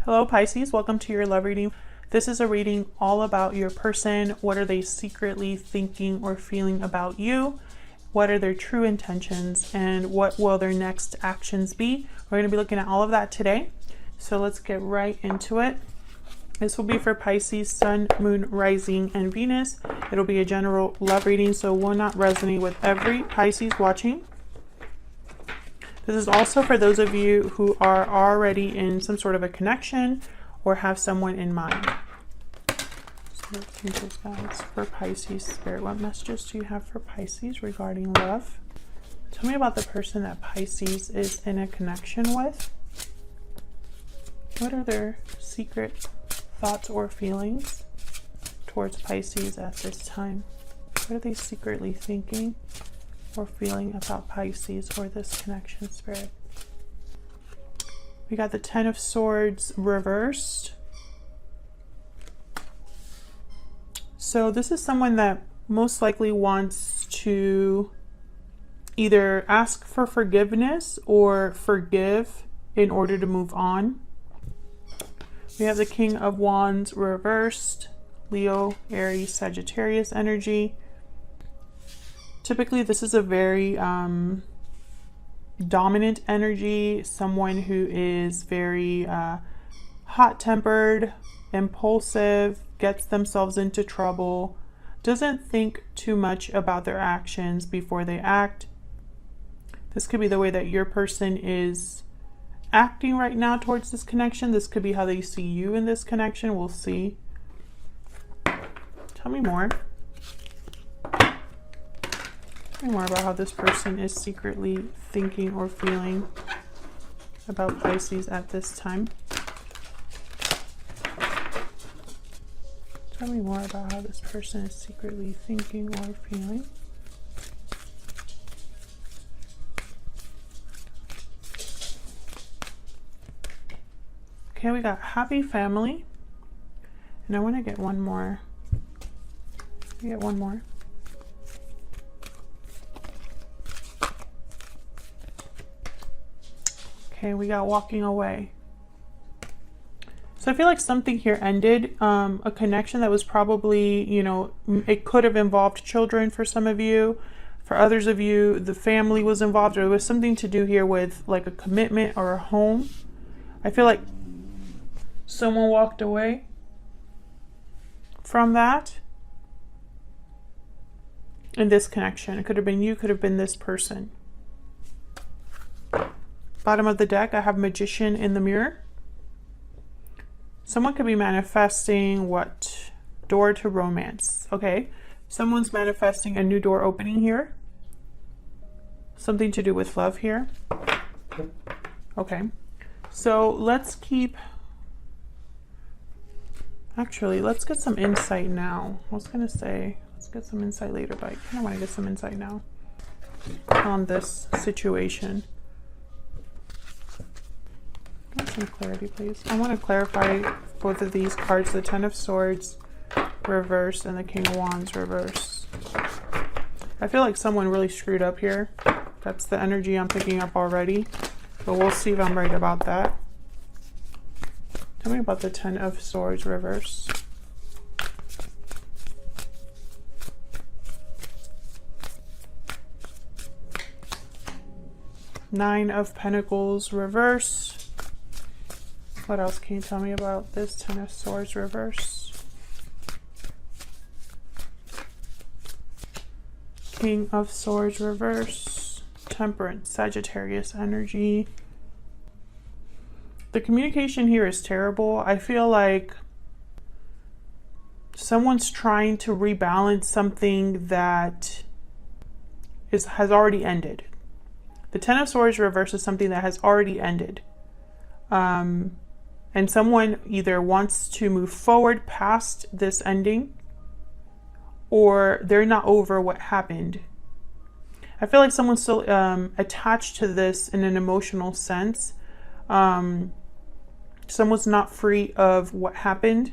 Hello Pisces, welcome to your love reading. This is a reading all about your person. What are they secretly thinking or feeling about you? What are their true intentions and what will their next actions be? We're going to be looking at all of that today. So let's get right into it. This will be for Pisces, Sun, Moon, Rising, and Venus. It'll be a general love reading, so will not resonate with every Pisces watching. This is also for those of you who are already in some sort of a connection or have someone in mind. So angels, guys, for Pisces, Spirit, what messages do you have for Pisces regarding love? Tell me about the person that Pisces is in a connection with. What are their secret thoughts or feelings towards Pisces at this time? What are they secretly thinking or feeling about Pisces or this connection, Spirit? We got the Ten of Swords reversed. So this is someone that most likely wants to either ask for forgiveness or forgive in order to move on. We have the King of Wands reversed, Leo, Aries, Sagittarius energy. Typically, this is a very dominant energy, someone who is very hot-tempered, impulsive, gets themselves into trouble, doesn't think too much about their actions before they act. This could be the way that your person is acting right now towards this connection. This could be how they see you in this connection. We'll see. Tell me more. Tell me more about how this person is secretly thinking or feeling about Pisces at this time. Tell me more about how this person is secretly thinking or feeling. Okay, we got happy family. And I want to get one more. We get one more. Okay, we got walking away. So I feel like something here ended. A connection that was probably, you know, it could have involved children for some of you. For others of you, the family was involved, or it was something to do here with like a commitment or a home. I feel like someone walked away from that in this connection. It could have been you, could have been this person. Bottom of the deck, I have Magician in the mirror. Someone could be manifesting what? Door to romance. Okay, someone's manifesting a new door opening here. Something to do with love here. Okay, so let's keep... Actually, let's get some insight now. I was going to say, let's get some insight later, but I kind of want to get some insight now on this situation. Get some clarity, please. I want to clarify both of these cards, the Ten of Swords reverse and the King of Wands reverse. I feel like someone really screwed up here. That's the energy I'm picking up already, but we'll see if I'm right about that. Tell me about the Ten of Swords reverse. Nine of Pentacles reverse. What else can you tell me about this Ten of Swords reverse? King of Swords reverse. Temperance, Sagittarius energy. The communication here is terrible. I feel like someone's trying to rebalance something that has already ended. The Ten of Swords reverse is something that has already ended. And someone either wants to move forward past this ending, or they're not over what happened. I feel like someone's still attached to this in an emotional sense. Someone's not free of what happened.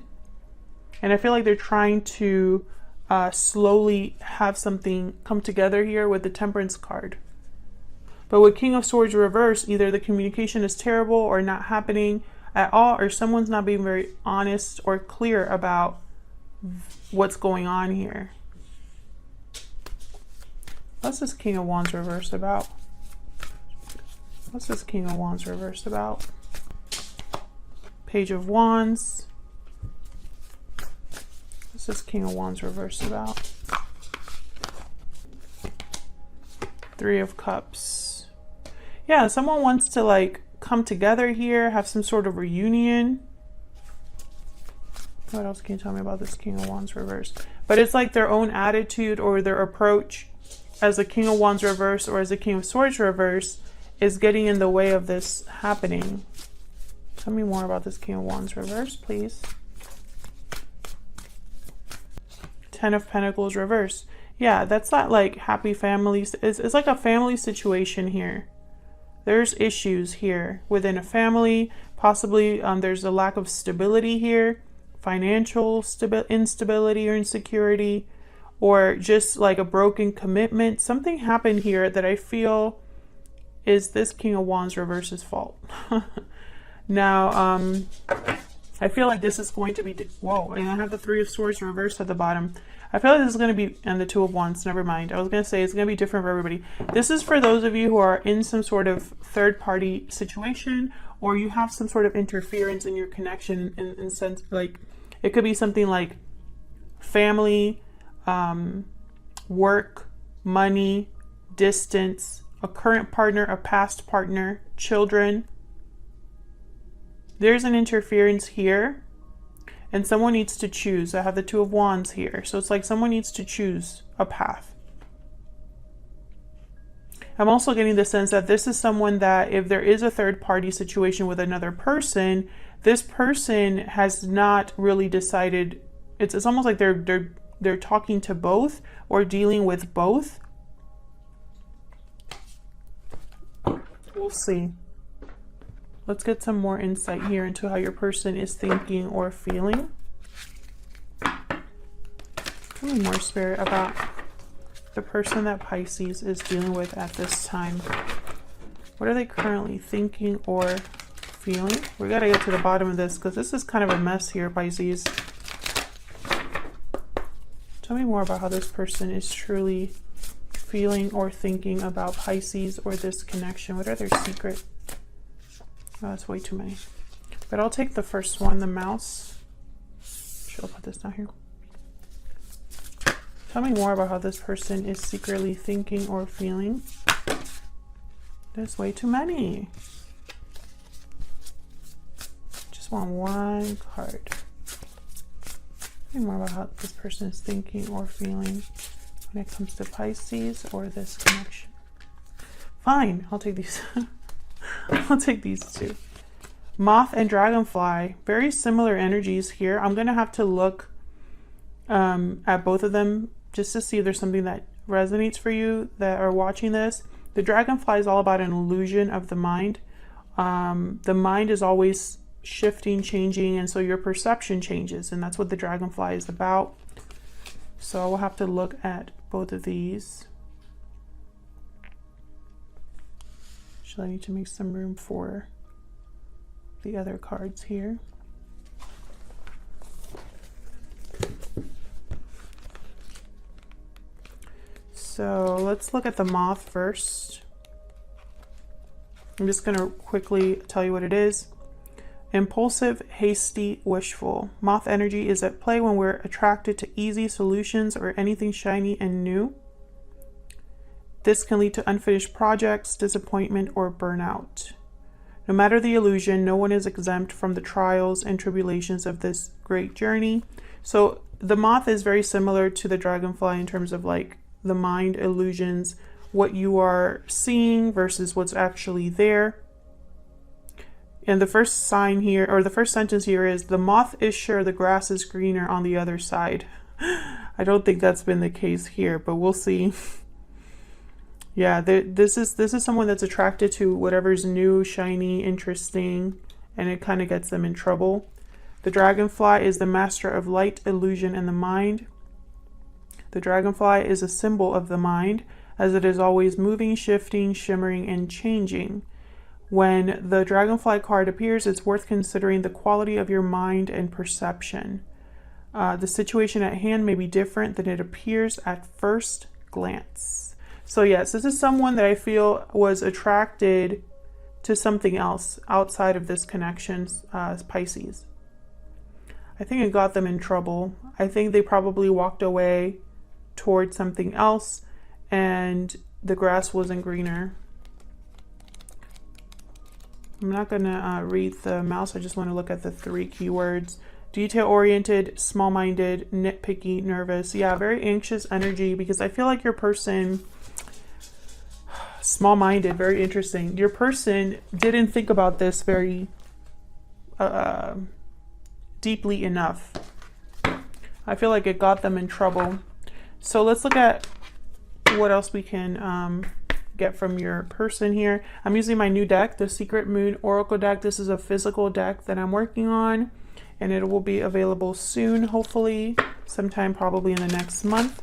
And I feel like they're trying to slowly have something come together here with the Temperance card. But with King of Swords reverse, either the communication is terrible or not happening. at all, or someone's not being very honest or clear about what's going on here. What's this King of Wands reversed about? What's this King of Wands reversed about? Page of Wands. What's this King of Wands reversed about? Three of Cups. Yeah, someone wants to like come together here, have some sort of reunion. What else can you tell me about this King of Wands reversed? But it's like their own attitude or their approach as a King of Wands reverse or as a King of Swords reverse is getting in the way of this happening. Tell me more about this King of Wands reverse, please. Ten of Pentacles reverse. Yeah, that's not like happy families. It's like a family situation here. There's issues here within a family. Possibly there's a lack of stability here. Financial instability or insecurity. Or just like a broken commitment. Something happened here that I feel is this King of Wands reverse's fault. Now, I feel like this is going to be, whoa, and I have the Three of Swords reversed at the bottom. I feel like this is going to be, and the Two of Wands, never mind. I was going to say it's going to be different for everybody. This is for those of you who are in some sort of third-party situation, or you have some sort of interference in your connection in sense, like, it could be something like family, work, money, distance, a current partner, a past partner, children. There's an interference here. And someone needs to choose. I have the Two of Wands here. So it's like someone needs to choose a path. I'm also getting the sense that this is someone that if there is a third party situation with another person, this person has not really decided. It's almost like they're talking to both or dealing with both. We'll see. Let's get some more insight here into how your person is thinking or feeling. Tell me more, Spirit, about the person that Pisces is dealing with at this time. What are they currently thinking or feeling? We got to get to the bottom of this because this is kind of a mess here, Pisces. Tell me more about how this person is truly feeling or thinking about Pisces or this connection. What are their secrets? Oh, that's way too many. But I'll take the first one, the mouse. I'll put this down here. Tell me more about how this person is secretly thinking or feeling. There's way too many. Just want one card. Tell me more about how this person is thinking or feeling when it comes to Pisces or this connection. Fine, I'll take these. I'll take these two. Moth and Dragonfly, very similar energies here. I'm going to have to look at both of them just to see if there's something that resonates for you that are watching this. The Dragonfly is all about an illusion of the mind. The mind is always shifting, changing, and so your perception changes, and that's what the Dragonfly is about. So I will have to look at both of these. I need to make some room for the other cards here. So let's look at the Moth first. I'm just going to quickly tell you what it is. Impulsive, hasty, wishful. Moth energy is at play when we're attracted to easy solutions or anything shiny and new. This can lead to unfinished projects, disappointment, or burnout. No matter the illusion, no one is exempt from the trials and tribulations of this great journey. So the Moth is very similar to the Dragonfly in terms of like the mind illusions, what you are seeing versus what's actually there. And the first sign here, or the first sentence here is, the moth is sure the grass is greener on the other side. I don't think that's been the case here, but we'll see. Yeah, this is someone that's attracted to whatever's new, shiny, interesting, and it kind of gets them in trouble. The Dragonfly is the master of light, illusion, and the mind. The Dragonfly is a symbol of the mind, as it is always moving, shifting, shimmering, and changing. When the dragonfly card appears, it's worth considering the quality of your mind and perception. The situation at hand may be different than it appears at first glance. So yes, this is someone that I feel was attracted to something else outside of this connection, Pisces. I think it got them in trouble. I think they probably walked away towards something else and the grass wasn't greener. I'm not going to read the mouse. I just want to look at the 3 keywords. Detail-oriented, small-minded, nitpicky, nervous. Yeah, very anxious energy, because I feel like your person, small-minded, very interesting. Your person didn't think about this very deeply enough. I feel like it got them in trouble. So let's look at what else we can get from your person here. I'm using my new deck, the Secret Moon Oracle deck. This is a physical deck that I'm working on, and it will be available soon, hopefully, sometime probably in the next month.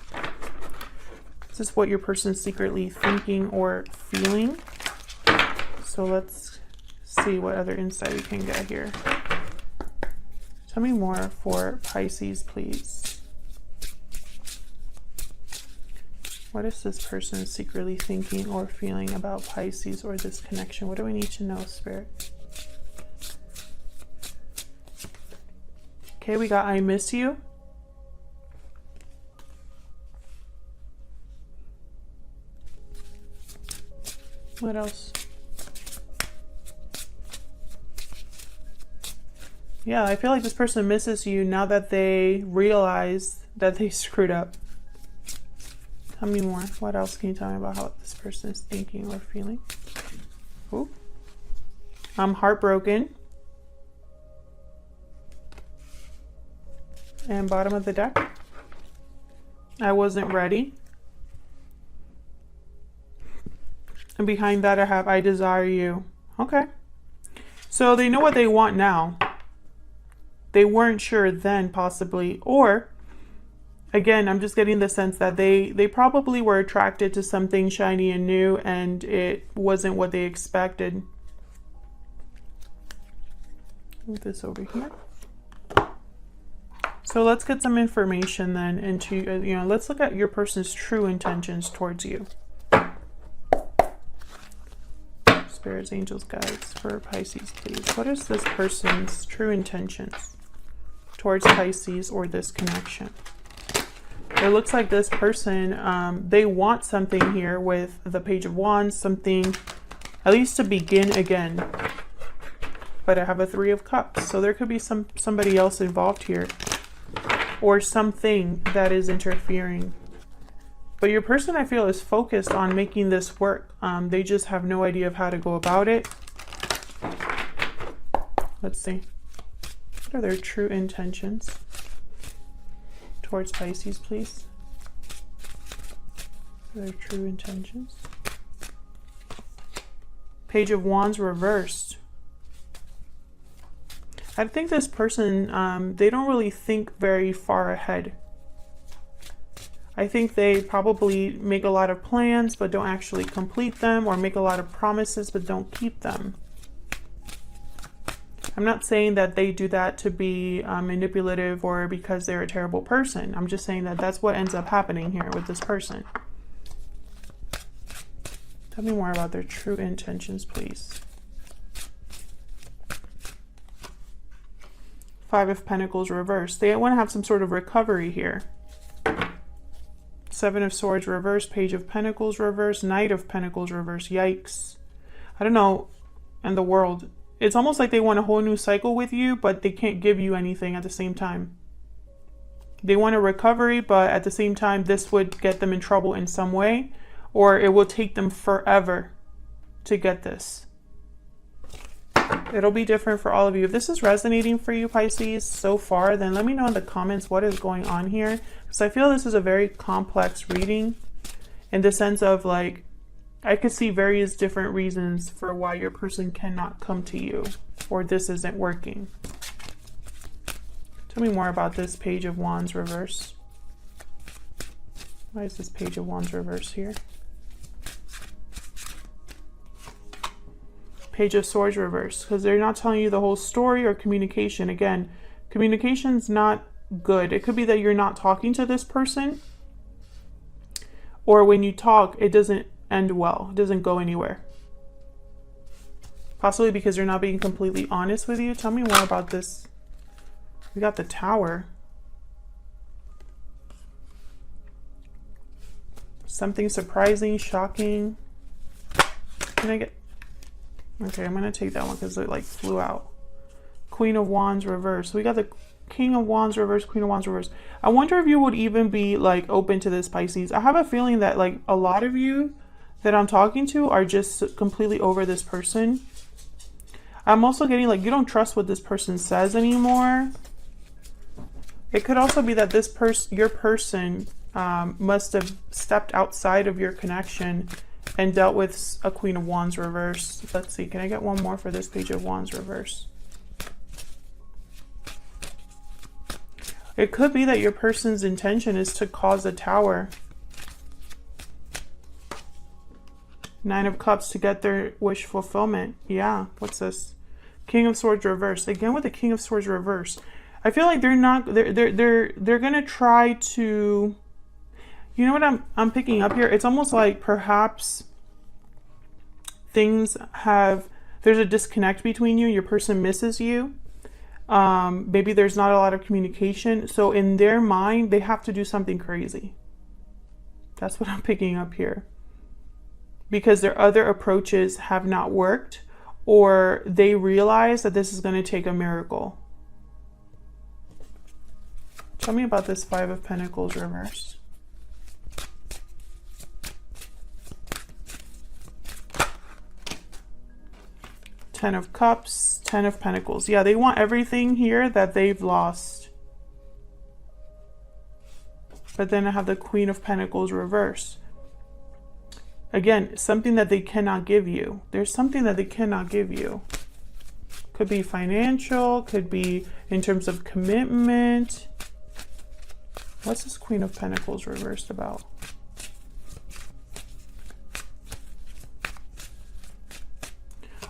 This is what your person's secretly thinking or feeling. So let's see what other insight we can get here. Tell me more for Pisces, please. What is this person secretly thinking or feeling about Pisces or this connection? What do we need to know, Spirit? Okay, we got I miss you. What else? Yeah, I feel like this person misses you now that they realize that they screwed up. Tell me more. What else can you tell me about how this person is thinking or feeling? Ooh. I'm heartbroken. And bottom of the deck. I wasn't ready. And behind that I have I desire you. Okay. So they know what they want now. They weren't sure then, possibly. Or, again, I'm just getting the sense that they probably were attracted to something shiny and new, and it wasn't what they expected. Move this over here. So let's get some information then into, let's look at your person's true intentions towards you. Spirits, angels, guides for Pisces, please. What is this person's true intentions towards Pisces or this connection? It looks like this person, they want something here with the Page of Wands, something at least to begin again. But I have a 3 of Cups, so there could be somebody else involved here or something that is interfering. But your person, I feel, is focused on making this work. They just have no idea of how to go about it. Let's see. What are their true intentions towards Pisces, please? What are their true intentions? Page of Wands reversed. I think this person, they don't really think very far ahead. I think they probably make a lot of plans but don't actually complete them, or make a lot of promises but don't keep them. I'm not saying that they do that to be manipulative or because they're a terrible person. I'm just saying that that's what ends up happening here with this person. Tell me more about their true intentions, please. 5 of Pentacles reversed. They want to have some sort of recovery here. 7 of Swords reversed, Page of Pentacles reversed, Knight of Pentacles reversed. Yikes. I don't know, in the world. It's almost like they want a whole new cycle with you, but they can't give you anything at the same time. They want a recovery, but at the same time, this would get them in trouble in some way, or it will take them forever to get this. It'll be different for all of you. If this is resonating for you, Pisces, so far, then let me know in the comments what is going on here. Because I feel this is a very complex reading in the sense of, like, I could see various different reasons for why your person cannot come to you or this isn't working. Tell me more about this Page of Wands reverse. Why is this Page of Wands reverse here? Page of Swords reverse, because they're not telling you the whole story or communication. Again, communication's not good. It could be that you're not talking to this person, or when you talk, it doesn't end well. It doesn't go anywhere. Possibly because they're not being completely honest with you. Tell me more about this. We got the Tower. Something surprising, shocking. Can I get... Okay, I'm going to take that one because it like flew out. Queen of Wands reverse. So we got the King of Wands reverse, Queen of Wands reverse. I wonder if you would even be like open to this, Pisces. I have a feeling that like a lot of you that I'm talking to are just completely over this person. I'm also getting like you don't trust what this person says anymore. It could also be that this person, your person, must have stepped outside of your connection and dealt with a Queen of Wands reverse. Let's see, can I get one more for this Page of Wands reverse? It could be that your person's intention is to cause a Tower. Nine of Cups to get their wish fulfillment. Yeah, what's this? King of Swords reverse. Again with the King of Swords reverse. I feel like they're gonna try to, you know what I'm picking up here? It's almost like perhaps there's a disconnect between you. Your person misses you. Maybe there's not a lot of communication. So in their mind, they have to do something crazy. That's what I'm picking up here. Because their other approaches have not worked, or they realize that this is going to take a miracle. Tell me about this Five of Pentacles reverse. Ten of Cups, Ten of Pentacles. Yeah, they want everything here that they've lost. But then I have the Queen of Pentacles reverse. Again, something that they cannot give you. There's something that they cannot give you. Could be financial, could be in terms of commitment. What's this Queen of Pentacles reversed about?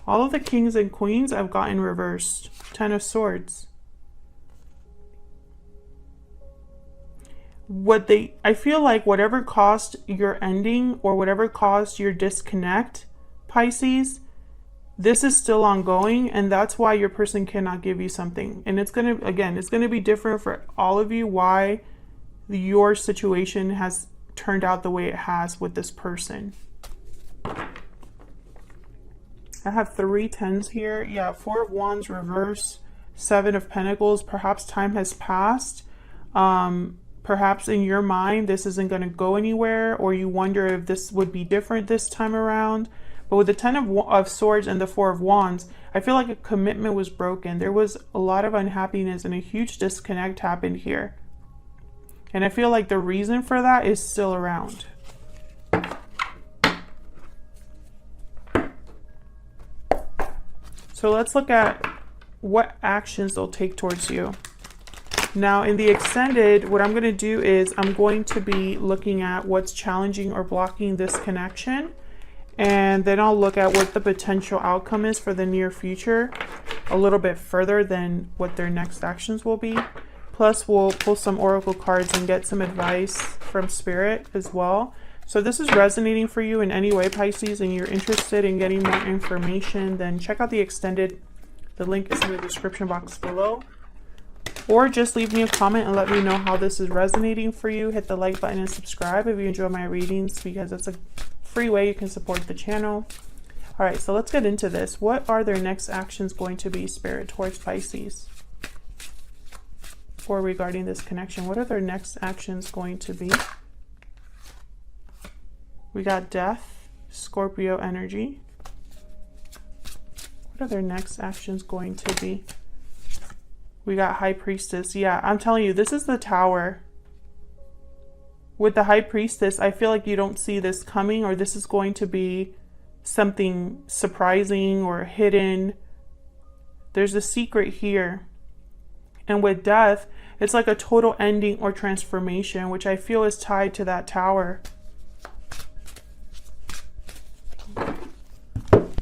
All of the kings and queens I've gotten reversed. Ten of Swords. I feel like whatever caused your ending or whatever caused your disconnect, Pisces, this is still ongoing, and that's why your person cannot give you something. And it's going to be different for all of you why your situation has turned out the way it has with this person. I have 3 tens here. Yeah, Four of Wands reverse, Seven of Pentacles. Perhaps time has passed. Perhaps in your mind, this isn't going to go anywhere, or you wonder if this would be different this time around. But with the Ten of Swords and the Four of Wands, I feel like a commitment was broken. There was a lot of unhappiness and a huge disconnect happened here. And I feel like the reason for that is still around. So let's look at what actions they'll take towards you. Now in the extended, what I'm going to do is I'm going to be looking at what's challenging or blocking this connection. And then I'll look at what the potential outcome is for the near future, a little bit further than what their next actions will be. Plus we'll pull some oracle cards and get some advice from Spirit as well. So this is resonating for you in any way, Pisces, and you're interested in getting more information, then check out the extended. The link is in the description box below. Or just leave me a comment and let me know how this is resonating for you. Hit the like button and subscribe if you enjoy my readings, because it's a free way you can support the channel. All right, so let's get into this. What are their next actions going to be, Spirit, towards Pisces? Or regarding this connection, what are their next actions going to be? We got Death, Scorpio energy. What are their next actions going to be? We got High Priestess. Yeah, I'm telling you, this is the Tower. With the High Priestess, I feel like you don't see this coming, or this is going to be something surprising or hidden. There's a secret here. And with Death, it's like a total ending or transformation, which I feel is tied to that Tower.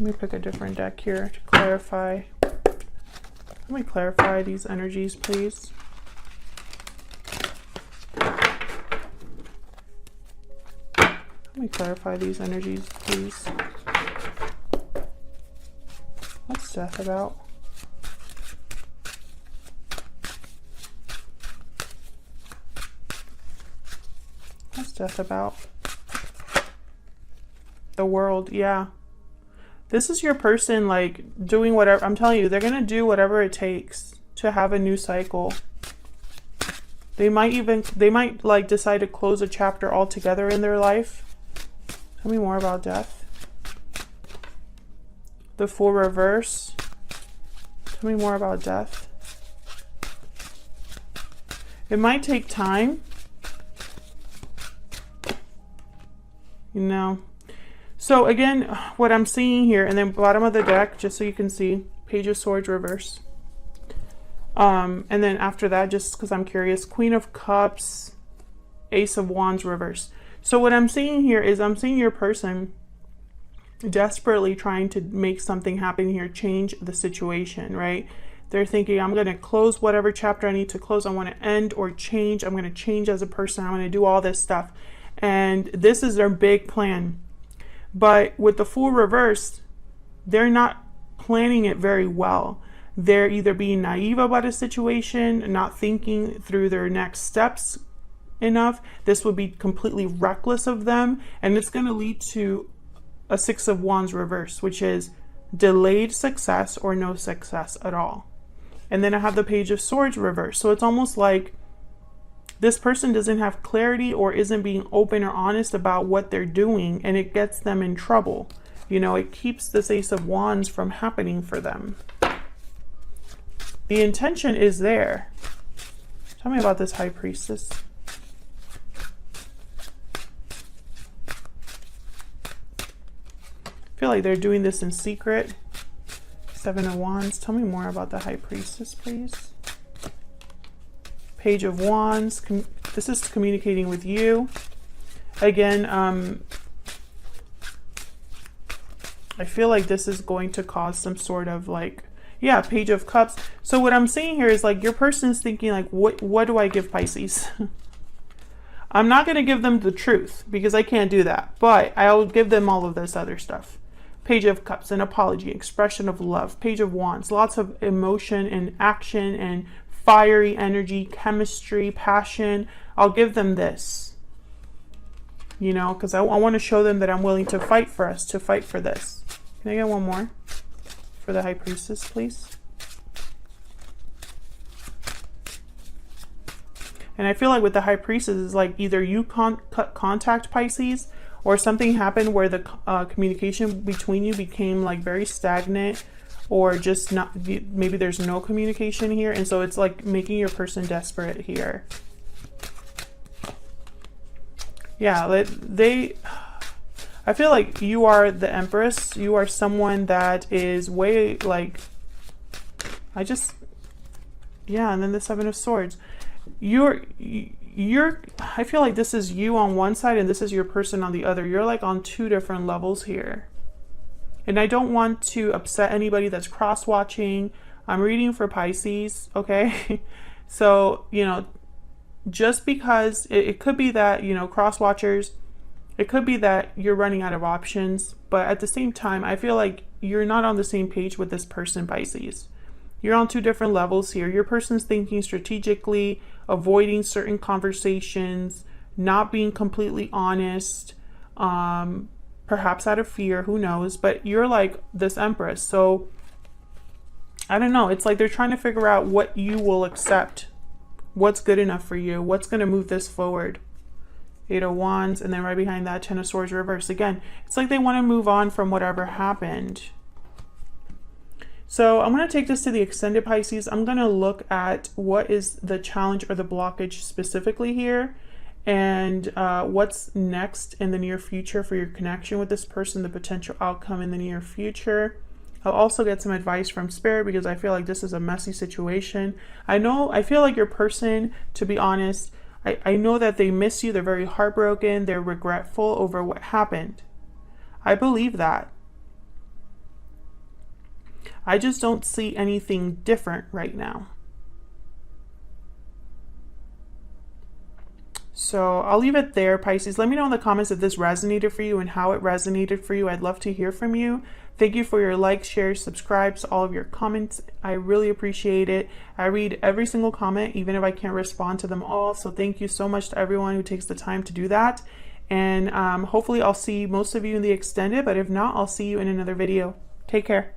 Let me pick a different deck here to clarify. Let me clarify these energies, please. Let me clarify these energies, please. What's death about? What's death about? The world, yeah. This is your person, like, doing whatever. I'm telling you, they're going to do whatever it takes to have a new cycle. They might like decide to close a chapter altogether in their life. Tell me more about death. The Fool reverse. Tell me more about death. It might take time. You know. So again, what I'm seeing here, and then bottom of the deck, just so you can see, Page of Swords reverse. And then after that, just because I'm curious, Queen of Cups, Ace of Wands reverse. So what I'm seeing here is I'm seeing your person desperately trying to make something happen here, change the situation, right? They're thinking, I'm going to close whatever chapter I need to close. I want to end or change. I'm going to change as a person. I'm going to do all this stuff. And this is their big plan. But with the Fool reversed, they're not planning it very well. They're either being naive about a situation, not thinking through their next steps enough. This would be completely reckless of them. And it's going to lead to a Six of Wands reverse, which is delayed success or no success at all. And then I have the Page of Swords reverse. So it's almost like this person doesn't have clarity or isn't being open or honest about what they're doing, and it gets them in trouble. You know, it keeps this Ace of Wands from happening for them. The intention is there. Tell me about this High Priestess. I feel like they're doing this in secret. Seven of Wands. Tell me more about the High Priestess, please. Page of Wands. This is communicating with you. Again, I feel like this is going to cause some sort of like, yeah, Page of Cups. So what I'm seeing here is like your person is thinking like, what do I give Pisces? I'm not going to give them the truth because I can't do that, but I'll give them all of this other stuff. Page of Cups, an apology, expression of love. Page of Wands, lots of emotion and action and fiery energy, chemistry, passion. I'll give them this, you know, because I want to show them that I'm willing to fight for us, to fight for this. Can I get one more for the High Priestess, please? And I feel like with the High Priestess is like either you contact Pisces or something happened where the communication between you became like very stagnant, or just not, maybe there's no communication here. And so it's like making your person desperate here. Yeah, I feel like you are the Empress. You are someone that is way like, yeah, and then the Seven of Swords. I feel like this is you on one side and this is your person on the other. You're like on two different levels here. And I don't want to upset anybody that's cross-watching. I'm reading for Pisces, okay? So, you know, just because it could be that, you know, cross-watchers, it could be that you're running out of options. But at the same time, I feel like you're not on the same page with this person, Pisces. You're on two different levels here. Your person's thinking strategically, avoiding certain conversations, not being completely honest, perhaps out of fear, who knows, but you're like this Empress. So I don't know. It's like they're trying to figure out what you will accept, what's good enough for you, what's going to move this forward. Eight of Wands, and then right behind that, Ten of Swords reverse. Again, it's like they want to move on from whatever happened. So I'm going to take this to the extended Pisces. I'm going to look at what is the challenge or the blockage specifically here, and what's next in the near future for your connection with this person, the potential outcome in the near future. I'll also get some advice from Spirit because I feel like this is a messy situation. I feel like your person, to be honest, I know that they miss you. They're very heartbroken. They're regretful over what happened. I believe that. I just don't see anything different right now. So I'll leave it there, Pisces. Let me know in the comments if this resonated for you and how it resonated for you. I'd love to hear from you. Thank you for your likes, shares, subscribes, all of your comments. I really appreciate it. I read every single comment, even if I can't respond to them all. So thank you so much to everyone who takes the time to do that. And hopefully I'll see most of you in the extended, but if not, I'll see you in another video. Take care.